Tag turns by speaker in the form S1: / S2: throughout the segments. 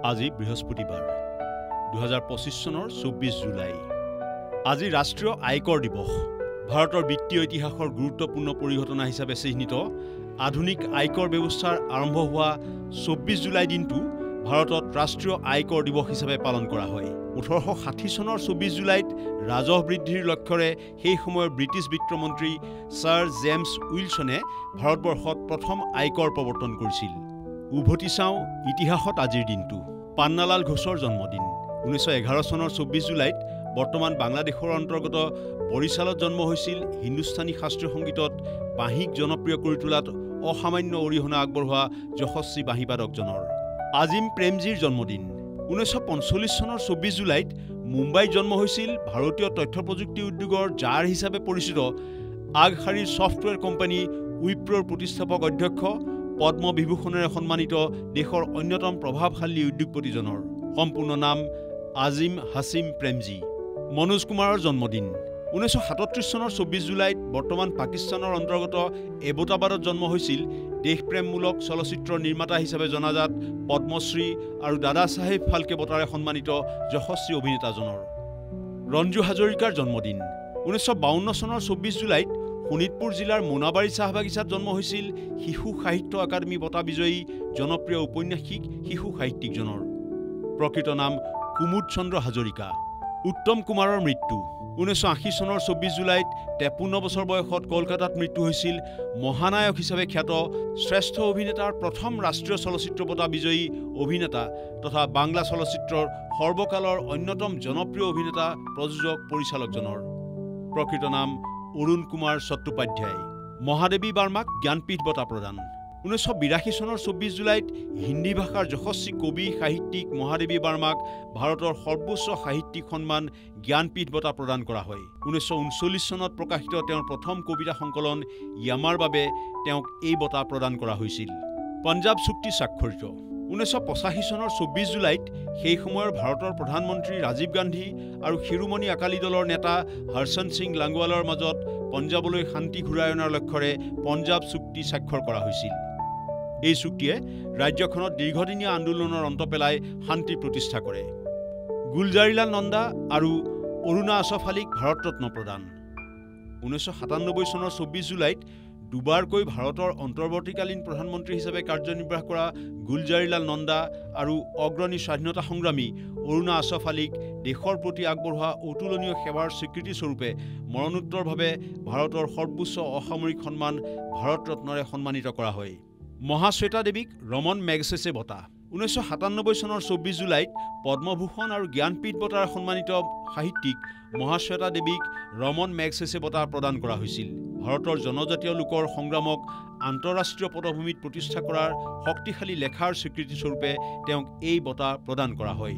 S1: আজি বৃহস্পতিবাৰ 2025 চনৰ 24 জুলাই। আজি ৰাষ্ট্ৰীয় আয়কৰ দিৱস। ভাৰতৰ বিত্তীয় ইতিহাসৰ গুৰুত্বপূৰ্ণ পৰিঘটনা হিচাপে চিহ্নিত আধুনিক আয়কৰ ব্যৱস্থাৰ আৰম্ভ হোৱা 24 জুলাই দিনটো ভাৰতত ৰাষ্ট্ৰীয় আয়কৰ দিৱস হিচাপে পালন কৰা হয়। 1860 চনৰ 24 জুলাইত ৰাজহ বৃদ্ধিৰ লক্ষ্যৰে সেই সময়ৰ ব্ৰিটিছ বিত্তমন্ত্ৰী ছাৰ জেমছ উইলছনে ভাৰতবৰ্ষত প্ৰথম আয়কৰ প্ৰৱৰ্তন কৰিছিল। উভতি চাওঁ ইতিহাসত আজিৰ দিনটো। পান্নালাল ঘোষৰ জন্মদিন 1911 চনৰ 24 জুলাইত বৰ্তমান বাংলাদেশৰ অন্তৰ্গত বৰিশালত জন্ম হৈছিল হিন্দুস্তানী শাস্ত্ৰীয় সংগীতত বাঁহীক জনপ্ৰিয় কৰি তোলাত অসামান্য অৰিহণা আগবঢ়োৱা যশস্বী বাঁহীবাদকজনৰ। আজিম প্ৰেমজীৰ জন্মদিন 1945 চনৰ 24 জুলাইত মুম্বাইত জন্ম হৈছিল ভাৰতীয় তথ্য প্ৰযুক্তি উদ্যোগৰ জাৰ হিচাপে পৰিচিত আগশাৰীৰ ছফ্টৱেৰ কোম্পানী উইপ্ৰৰ প্ৰতিষ্ঠাপক অধ্যক্ষ পদ্মবিভূষণেৰে সন্মানিত দেশৰ অন্যতম প্ৰভাৱশালী উদ্যোগপতিজনৰ। সম্পূৰ্ণ নাম আজিম হাছিম প্ৰেমজী। মনোজ কুমাৰৰ জন্মদিন 1937 চনৰ 24 জুলাইত বৰ্তমান পাকিস্তানৰ অন্তৰ্গত এবটাবাদত জন্ম হৈছিল দেশপ্ৰেমমূলক চলচ্চিত্ৰৰ নিৰ্মাতা হিচাপে জনাজাত পদ্মশ্ৰী আৰু দাদা চাহেব ফাল্কে বঁটাৰে সন্মানিত যশস্বী অভিনেতাজনৰ। ৰঞ্জু হাজৰিকাৰ জন্মদিন 1952 চনৰ 24 জুলাইত শোণিতপুৰ জিলাৰ মোনাবাৰী চাহ বাগিচাত জন্ম হৈছিল শিশু সাহিত্য একাডেমী বঁটা বিজয়ী জনপ্ৰিয় ঔপন্যাসিক শিশু সাহিত্যিকজনৰ। প্ৰকৃত নাম কুমুদ চন্দ্ৰ হাজৰিকা। উত্তম কুমাৰৰ মৃত্যু 1980 চনৰ 24 জুলাইত 53 বছৰ বয়সত কলকাতাত মৃত্যু হৈছিল মহানায়ক হিচাপে খ্যাত শ্ৰেষ্ঠ অভিনেতাৰ প্ৰথম ৰাষ্ট্ৰীয় চলচ্চিত্ৰ বঁটা বিজয়ী অভিনেতা তথা বাংলা চলচ্চিত্ৰৰ সৰ্বকালৰ অন্যতম জনপ্ৰিয় অভিনেতা প্ৰযোজক পৰিচালকজনৰ। প্ৰকৃত নাম অৰুণ কুমাৰ চট্টোপাধ্যায়। মহাদেৱী বাৰ্মাক জ্ঞানপীঠ বঁটা প্ৰদান 1982 চনৰ 24 জুলাইত হিন্দী ভাষাৰ যশস্বী কবি সাহিত্যিক মহাদেৱী বাৰ্মাক ভাৰতৰ সৰ্বোচ্চ সাহিত্যিক সন্মান জ্ঞানপীঠ বঁটা প্ৰদান কৰা হয়। 1939 চনত প্ৰকাশিত তেওঁৰ প্ৰথম কবিতা সংকলন য়ামাৰ বাবে তেওঁক এই বঁটা প্ৰদান কৰা হৈছিল। পঞ্জাৱ চুক্তি স্বাক্ষৰিত 1985 চনৰ 24 জুলাইত সেই সময়ৰ ভাৰতৰ প্ৰধানমন্ত্ৰী ৰাজীৱ গান্ধী আৰু শিৰোমণি আকালী দলৰ নেতা হৰ্ষণ সিং লাংৱালৰ মাজত পঞ্জাৱলৈ শান্তি ঘূৰাই অনাৰ লক্ষ্যৰে পঞ্জাৱ চুক্তি স্বাক্ষৰ কৰা হৈছিল। এই চুক্তিয়ে ৰাজ্যখনত দীৰ্ঘদিনীয়া আন্দোলনৰ অন্ত পেলাই শান্তি প্ৰতিষ্ঠা কৰে। গুলজাৰিলাল নন্দা আৰু অৰুণা আছফ আলীক ভাৰত ৰত্ন প্ৰদান 1997 চনৰ 24 জুলাইত দুবাৰকৈ ভাৰতৰ অন্তৰ্বৰ্তীকালীন প্ৰধানমন্ত্ৰী হিচাপে কাৰ্যনিৰ্বাহ কৰা গুলজাৰিলাল নন্দা আৰু অগ্ৰণী স্বাধীনতা সংগ্ৰামী অৰুণা আছফ আলীক দেশৰ প্ৰতি আগবঢ়োৱা অতুলনীয় সেৱাৰ স্বীকৃতিস্বৰূপে মৰণোত্তৰভাৱে ভাৰতৰ সৰ্বোচ্চ অসামৰিক সন্মান ভাৰত ৰত্নৰে সন্মানিত কৰা হয়। মহাশ্বেতা দেৱীক ৰমন মেগছেছে বঁটা 1997 চনৰ 24 জুলাইত পদ্মভূষণ আৰু জ্ঞানপীঠ বঁটাৰে সন্মানিত সাহিত্যিক মহাশ্বেতা দেৱীক ৰমন মেগছেছে বঁটা প্ৰদান কৰা হৈছিল। ভাৰতৰ জনজাতীয় লোকৰ সংগ্ৰামক আন্তঃৰাষ্ট্ৰীয় পটভূমিত প্ৰতিষ্ঠা কৰাৰ শক্তিশালী লেখাৰ স্বীকৃতিস্বৰূপে তেওঁক এই বঁটা প্ৰদান কৰা হয়।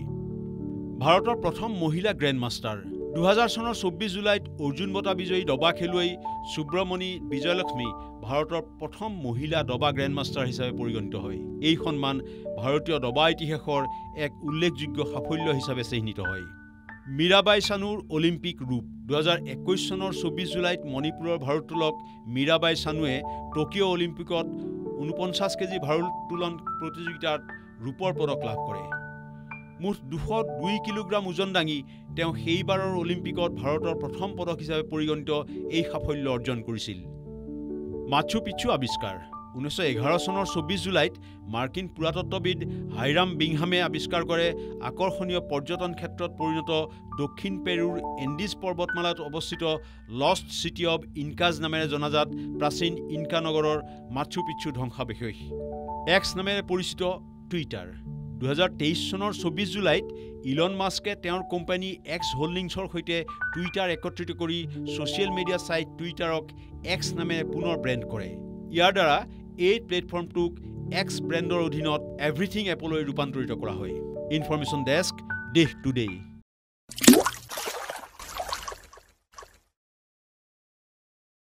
S1: ভাৰতৰ প্ৰথম মহিলা গ্ৰেণ্ড মাষ্টাৰ 2000 চনৰ 24 জুলাইত অৰ্জুন বঁটা বিজয়ী দবা খেলুৱৈ সুব্ৰমণি বিজয়লক্ষ্মী ভাৰতৰ প্ৰথম মহিলা দবা গ্ৰেণ্ড মাষ্টাৰ হিচাপে পৰিগণিত হয়। এই সন্মান ভাৰতীয় দবা ইতিহাসৰ এক উল্লেখযোগ্য সাফল্য হিচাপে চিহ্নিত হয়। মীৰাবাই চানুৰ অলিম্পিক ৰূপ 2021 চনৰ 24 জুলাইত মণিপুৰৰ ভাৰোত্তোলক মীৰাবাই চানুৱে টকিঅ' অলিম্পিকত 49 কেজি ভাৰোত্তোলন প্ৰতিযোগিতাত ৰূপৰ পদক লাভ কৰে। মুঠ 202 কিলোগ্ৰাম ওজন দাঙি তেওঁ সেইবাৰৰ অলিম্পিকত ভাৰতৰ প্ৰথম পদক হিচাপে পৰিগণিত এই সাফল্য অৰ্জন কৰিছিল। মাচু পিচ্চু আৱিষ্কাৰ 1911 চনৰ 24 জুলাইত মাৰ্কিন পুৰাতত্ত্ববিদ হাইৰাম বিংহামে আৱিষ্কাৰ কৰে আকৰ্ষণীয় পৰ্যটন ক্ষেত্ৰত পৰিণত দক্ষিণ পেৰুৰ এণ্ডিজ পৰ্বতমালাত অৱস্থিত লষ্ট চিটি অৱ ইনকাজ নামেৰে জনাজাত প্ৰাচীন ইনকা নগৰৰ মাচু পিচ্চু ধ্বংসাৱশেষ। এক্স নামেৰে পৰিচিত টুইটাৰ 2023 চনৰ 24 জুলাইত ইলন মাস্কে তেওঁৰ কোম্পানী এক্স হোল্ডিংছৰ সৈতে টুইটাৰ একত্ৰিত কৰি ছ'চিয়েল মিডিয়া ছাইট টুইটাৰক এক্স নামেৰে পুনৰ ব্ৰেণ্ড কৰে। ইয়াৰ দ্বাৰা এই প্লেটফৰ্মটোক এক্স ব্ৰেণ্ডৰ অধীনত এভৰিথিং এপলৈ ৰূপান্তৰিত কৰা হয়। ইনফৰমেশ্যন ডেস্ক দেশ টুডে।